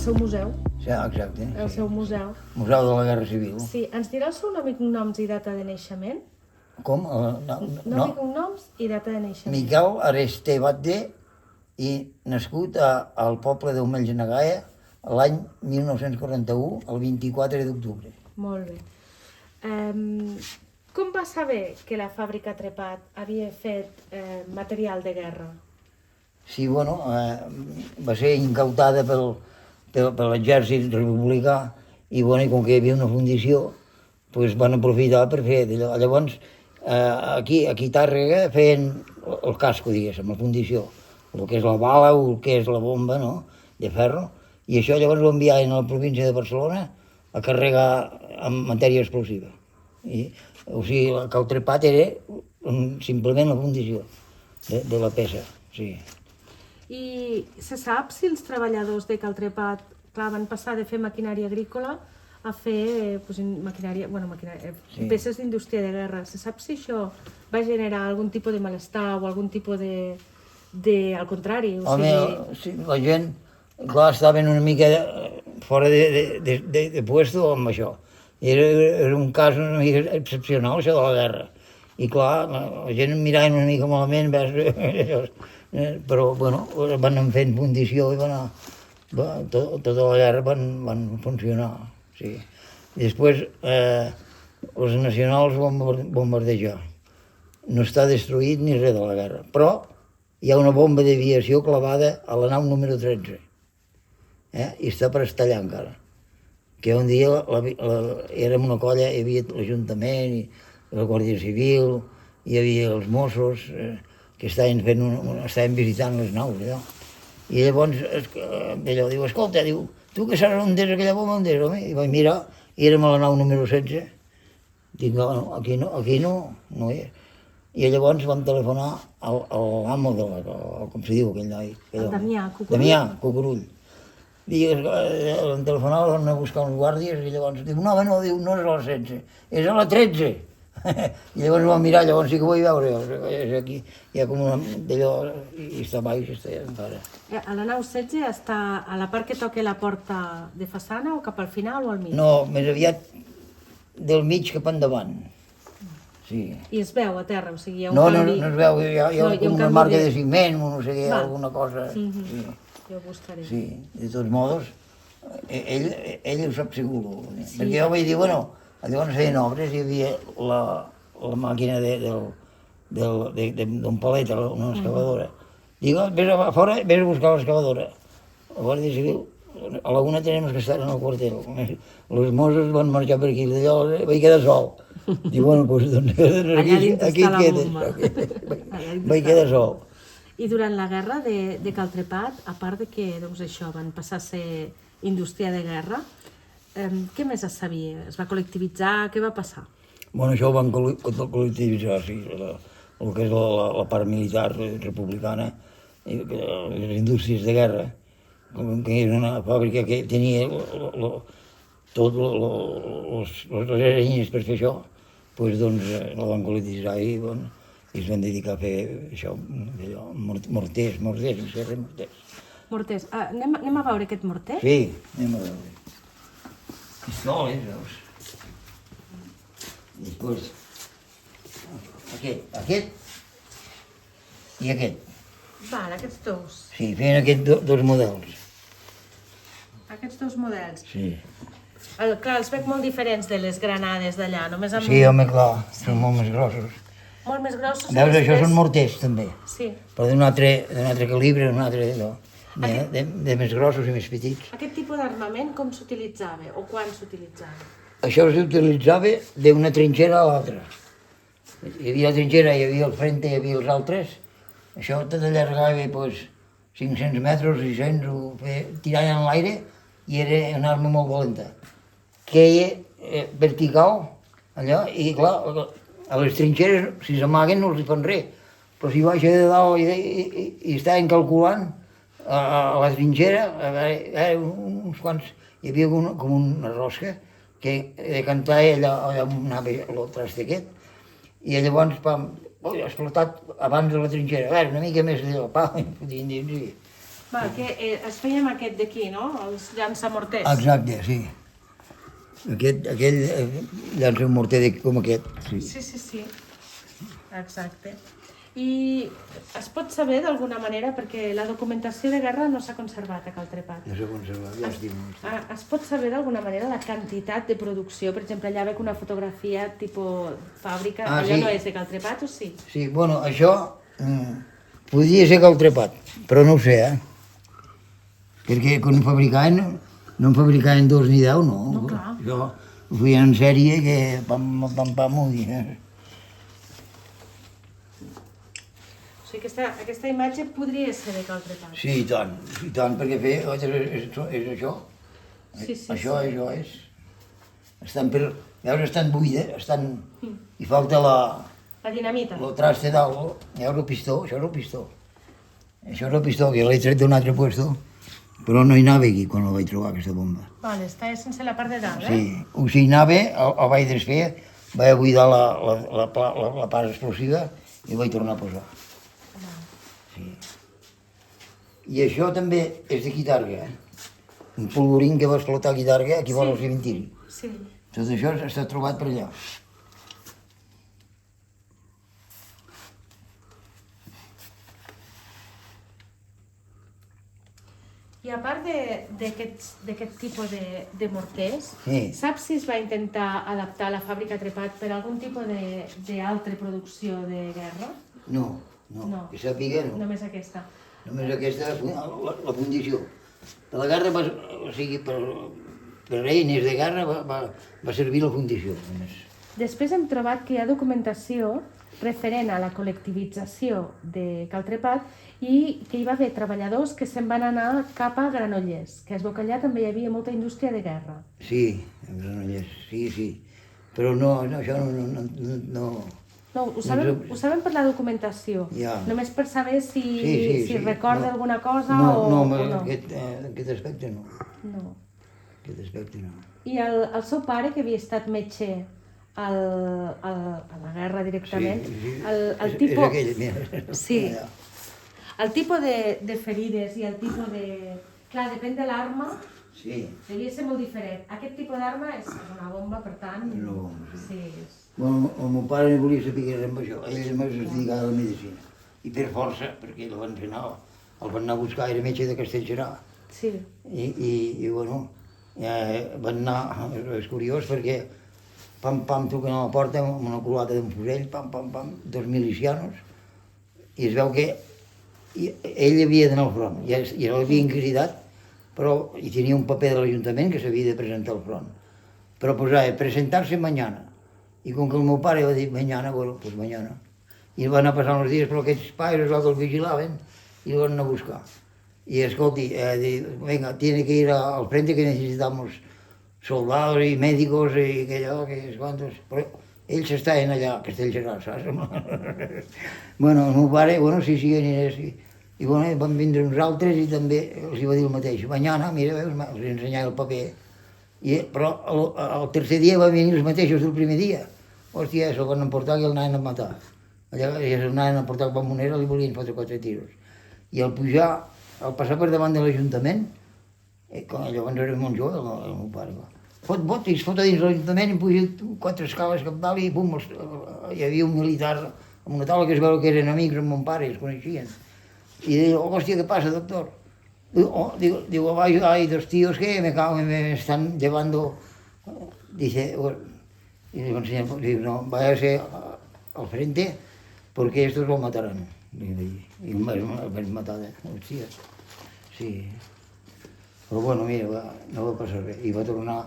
seu museu. Sí, exacte. El seu museu. Museu de la Guerra Civil. Sí, ens dirà el seu nom i cognoms i data de naixement? Com? Nom i cognoms i data de naixement. Miquel Areste Batlle i nascut al poble d'Omells de Gaia l'any 1941, el 24 d'octubre. Molt bé. Com va saber que la fàbrica Trepat havia fet material de guerra? Sí, bueno, va ser incautada per l'exèrcit republicà i, bueno, i com que hi havia una fundició, doncs van aprofitar per fer d'allò. Llavors, aquí a Tàrrega feien el casco, diguéssim, la fundició, el que és la bala o el que és la bomba, no?, de ferro, i això llavors ho enviaven a la província de Barcelona a carregar amb matèria explosiva. O sigui, el Caltrepat era simplement la fundició de la peça, sí. I se sap si els treballadors de Caltrepat van passar de fer maquinària agrícola a fer peces d'indústria de guerra? Se sap si això va generar algun tipus de malestar o algun tipus al contrari? Home, sí, la gent, clar, estaven una mica fora de puesto amb això. Era un cas una mica excepcional, això de la guerra. I clar, la gent mirava una mica malament, però, bueno, van anar fent fundició i tota la guerra van funcionar, sí. Després, els nacionals van bombardejar. No està destruït ni res de la guerra, però hi ha una bomba d'aviació clavada a la nau número 13, i està per estallar encara. Que un dia érem una colla, hi havia l'Ajuntament, la Guàrdia Civil, hi havia els Mossos, que estaven visitant les naus, allò. I llavors allò diu, escolta, diu, tu que saps on és aquella bomba, on és, home? I vaig mirar, i érem a la nau número 16. Dic, no, aquí no és. I llavors vam telefonar a l'amo com se diu aquell noi. El Damià Cucurull. Damià Cucurull. Vam telefonar, van anar a buscar uns guàrdies, i llavors diu, no és a la 16, és a la 13. I llavors ho vam mirar, llavors sí que ho vaig veure, és aquí, hi ha com una d'allò, i està baix, està encara. A la nau 16 està a la part que toca la porta de façana o cap al final o al mig? No, més aviat del mig cap endavant. Sí. I es veu a terra, o sigui, hi ha un No canvi... es veu, hi ha com una marca de ciment, no sé què, alguna cosa. Jo ho buscaré. Sí, de tots modos, ell ho sap segur, perquè jo vaig dir, bueno, llavors feien obres, hi havia la màquina d'un palet, una excavadora. Dic, vés a fora, vés a buscar l'excavadora. La Guàrdia Civil, a la una tenim que estar en el quartel. Els Mossos van marxar per aquí, d'allò vaig quedar sol. Dic, bueno, doncs aquí quedes. Vaig quedar sol. I durant la guerra de Caltrepat, a part de que això van passar a ser indústria de guerra, què més es sabia? Es va col·lectivitzar? Què va passar? Bueno, això ho van col·lectivitzar, sí, el que és la part militar republicana, les indústries de guerra, que és una fàbrica que tenia tot les eines per fer això, doncs la van col·lectivitzar i es van dedicar a fer això, morters. Morters. Anem a veure aquest morter? Sí, anem a veure. Pistoles, veus? Després, aquest i aquest. Val, aquests dos. Sí, feien aquests dos models. Aquests dos models. Sí. Clar, els veig molt diferents de les granades d'allà, només amb... Sí, home, clar, són molt més grossos. Molt més grossos. Veus, això són morters, també. Sí. Però d'un altre calibre, de més grossos i més petits. Aquest tipus d'armament com s'utilitzava o quan s'utilitzava? Això s'utilitzava d'una trinxera a l'altra. Hi havia la trinxera, hi havia el frente, hi havia els altres. Això tot allargava 500 metres, 600, tirant en l'aire, i era una arma molt valenta. Queia vertical, allò, i clar, a les trinxeres, si s'amaguen no els fan res, però si baixa de dalt i estaven calculant a la trinxera, uns quants, hi havia com una rosca que cantava allà on anava el traste aquest, i llavors, pam, ha explotat abans de la trinxera, una mica més d'allò, pam, i fotien dins, Va, que es feia amb aquest d'aquí, no? Els llançamorters. Exacte, sí. Aquell llança un morter com aquest. Sí. Sí. Exacte. I es pot saber d'alguna manera, perquè la documentació de guerra no s'ha conservat a Cal Trepat. No s'ha conservat, llàstima. Es pot saber d'alguna manera la quantitat de producció? Per exemple, allà veig una fotografia tipus fàbrica, allò sí. no és de Cal Trepat o sí? Sí, bueno, això podria ser Cal Trepat, però no ho sé, Perquè quan fabricaven, no en fabricaven 2 ni 10, no. No, clar. Això ho feien en sèrie que pam, ho diuen. O sigui, aquesta imatge podria ser de Cal Trepat. Sí, i tant, perquè és això. Sí. Això és. Estan per... Veus, estan buides, i falta la dinamita. el traste dalt. Veus el pistó? Això és el pistó. Això és el pistó, que l'he tret d'un altre puesto, però no hi anava aquí quan la vaig trobar, aquesta bomba. Vale, està sense la part de dalt, Sí, o sigui, anava, el vaig desfer, vaig buidar la part explosiva i el vaig tornar a posar. Sí. I això també és de Quitarga, Un polvorín que va explotar a Quitarga, aquí vora el cementiri. Sí. Tot això està trobat per allà. I a part d'aquest tipus de morters, Sí. saps si es va intentar adaptar la fàbrica Trepat per algun tipus d'altra producció de guerra? No. Que sàpiga, no. Només aquesta. Només aquesta, la fundició. De la guerra, o sigui, per eines de guerra va servir la fundició, només. Després hem trobat que hi ha documentació referent a la col·lectivització de Cal Trepat i que hi va haver treballadors que se'n van anar cap a Granollers, que es veu que allà també hi havia molta indústria de guerra. Sí, a Granollers, sí. Però no, això no... No, ho sabem per la documentació, Ja. només per saber si Sí. recorda alguna cosa o no. no. Aquest aspecte no. No. Aquest aspecte no. I el seu pare, que havia estat metge a la guerra directament, el tipus... És aquell, mira. Sí. El tipus de ferides i el tipus de... Clar, depèn de l'arma, Sí. devia ser molt diferent. Aquest tipus d'arma és una bomba, per tant... Una bomba, sí. Sí. Bueno, el meu pare no volia saber res amb això. Ell només es dedicava a la medicina. I per força, perquè el van fer anar, el van anar a buscar, era metge de Castellserà. Sí. I bueno, van anar, és curiós perquè pam, truquen a la porta amb una culata d'un fusell, pam, 2 milicianos, i es veu que ell havia d'anar al front, ja l'havien cridat, però hi tenia un paper de l'Ajuntament que s'havia de presentar al front. Però posava, presentar-se mañana. I com que el meu pare va dir mañana, bueno, pues mañana. I van anar passant els dies, però aquests pares els vigilaven i el van anar a buscar. Y escolti, venga, tiene que ir al frente que necesitamos soldados y médicos y aquello, que es cuantos. Però ells estaven allà a Castellserà, saps? Bueno, el meu pare, bueno, sí, aniré, sí. I bueno, van vindre uns altres i també els hi va dir el mateix. Mañana, mira, veus, els ensenyava el paper. Però el tercer dia van venir els mateixos del primer dia. Hòstia, se'l van emportar i el anaven a matar. Allà se'l anaven a emportar cap a Monera, li volien fotre 4 tiros. I al pujar, al passar per davant de l'Ajuntament, llavors era molt jove el meu pare, fot botis, fot a dins l'Ajuntament i puja 4 escales cap dalt i pum, hi havia un militar amb una taula que es veu que eren amics amb mon pare, es coneixien. Y digo, hostia, ¿qué pasa, doctor? Digo, hay 2 tíos que me están llevando. Dice, y le enseña, digo, no, váyase al frente porque estos lo matarán. Y me van matar, hostia. Sí. Però bueno, mira, no va passar res. I va tornar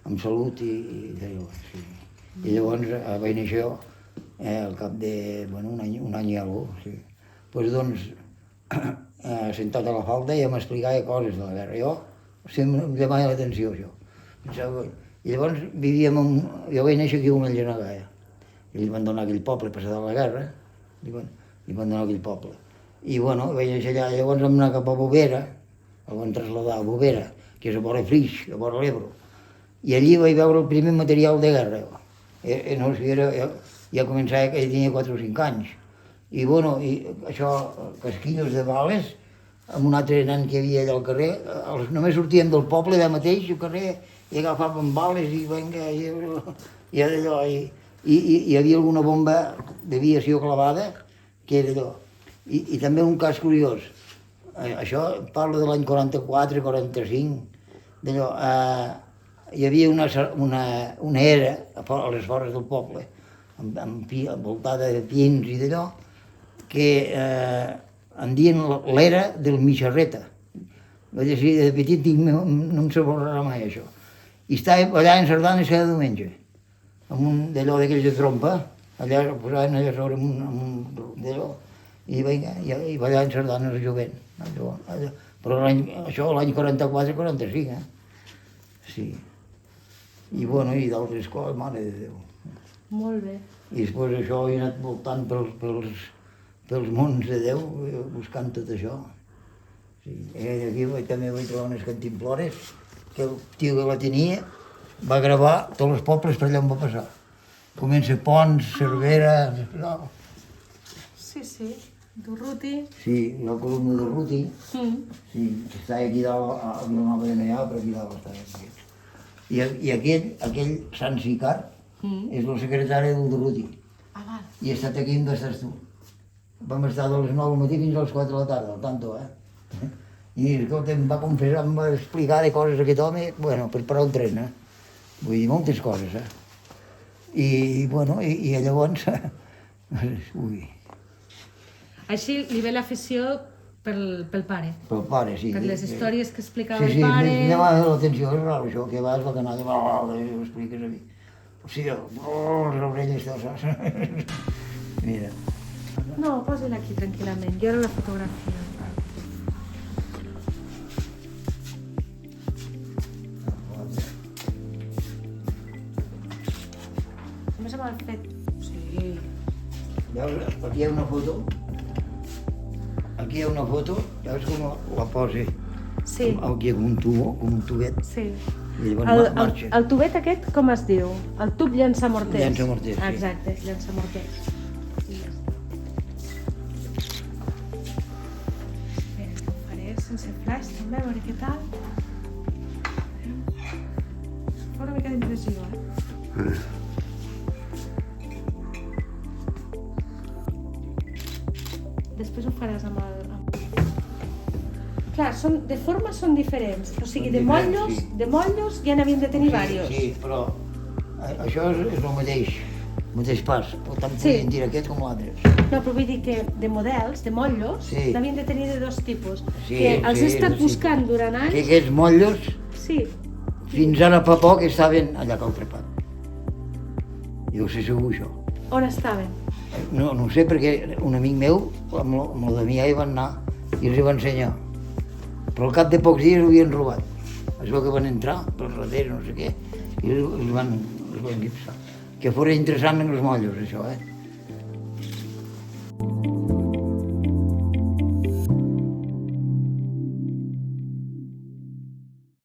amb salut i d'allò, sí. I llavors vaig néixer jo al cap de, bueno, un any i alguna cosa, sí. Doncs, sentat a la falda i em explicava coses de la guerra. Jo sempre em demanava l'atenció, això. I llavors jo vaig néixer aquí a una Llenagaya. I li van donar aquell poble passada la guerra, li van donar aquell poble. I bueno, vaig néixer allà, llavors vam anar cap a Bovera, el van traslladar a Bovera, que és a vora Flix, a vora l'Ebro. I allí vaig veure el primer material de guerra. No, ja començava que tenia 4 o 5 anys. I bueno, això, casquillos de bales, amb un altre nen que hi havia allà al carrer, només sortíem del poble allà mateix, al carrer, i agafàvem bales i vinga, i allò, i hi havia alguna bomba d'aviació clavada, que era allò. I també un cas curiós, això parlo de l'any 44-45, d'allò, hi havia una era a les vores del poble, envoltada de pins i d'allò, que en diuen l'era del Mixarreta. Vaig dir, de petit no em s'avorrarà mai això. I estava ballant sardanes cada diumenge, amb un d'allò d'aquells de trompa, allà posaven allà sobre amb un d'allò, i ballaven sardanes jovent. Però això l'any 44-45, Sí. I bueno, i d'altres coses, mare de Déu. Molt bé. I després això he anat voltant pels mons de Déu, buscant tot això. Sí. Aquí també vaig trobar unes cantimplores, que el tio que la tenia va gravar tots els pobles per allà on va passar. Comença Pons, Cervera... Sí, Durruti. Sí, la columna de Ruti. Sí, que està aquí dalt, a Vilanova de Meià, però aquí dalt està aquí. I aquell Sant Sicar és el secretari del Durruti. Ah, val. I he estat aquí on estàs tu. Vam estar de les 9 del matí fins a les 4 de la tarda, al tanto, I escolta, em va confessar, em va explicar de coses aquest home, bueno, per parar un tren, Vull dir, moltes coses, I, bueno, i llavors... Ui. Així li ve l'afició pel pare. Pel pare, sí. Per les històries que explicava Sí, el pare. Sí, m'ha de l'atenció, és raro això, que vas la canalla, ho expliques a mi. O sigui, les orelles, saps? Mira. No, posa-la aquí tranquil·lament, jo era la fotografia. Només amb el fet... Sí. Veus, aquí hi ha una foto. Aquí hi ha una foto, veus com la posa? Sí. Aquí com un tubo, com un tubet. Sí. I llavors marxa. El tubet aquest, com es diu? El tub llançamorters. Llançamorters, sí. Exacte, llançamorters. Espera, ho faré sense flash també, a veure què tal. Fa una mica d'impressió, Després ho faràs amb el... Clar, de forma són diferents, o sigui, de motllos ja n'havíem de tenir diversos. Sí, però això és el mateix pas, tant podien dir aquest com l'altre. No, però vull dir que de models, de motllos, n'havíem de tenir de dos tipus. Sí, que els he estat buscant durant anys... Que aquests motllos, fins ara fa poc estaven allà a Caltrepat. Jo ho sé segur, això. On estaven? No ho sé, perquè un amic meu, amb el Damià, hi van anar i els hi va ensenyar. Però al cap de pocs dies ho havien robat. Es veu que van entrar per darrere, no sé què, i els van gipsar. Que fos interessant en els motllos, això,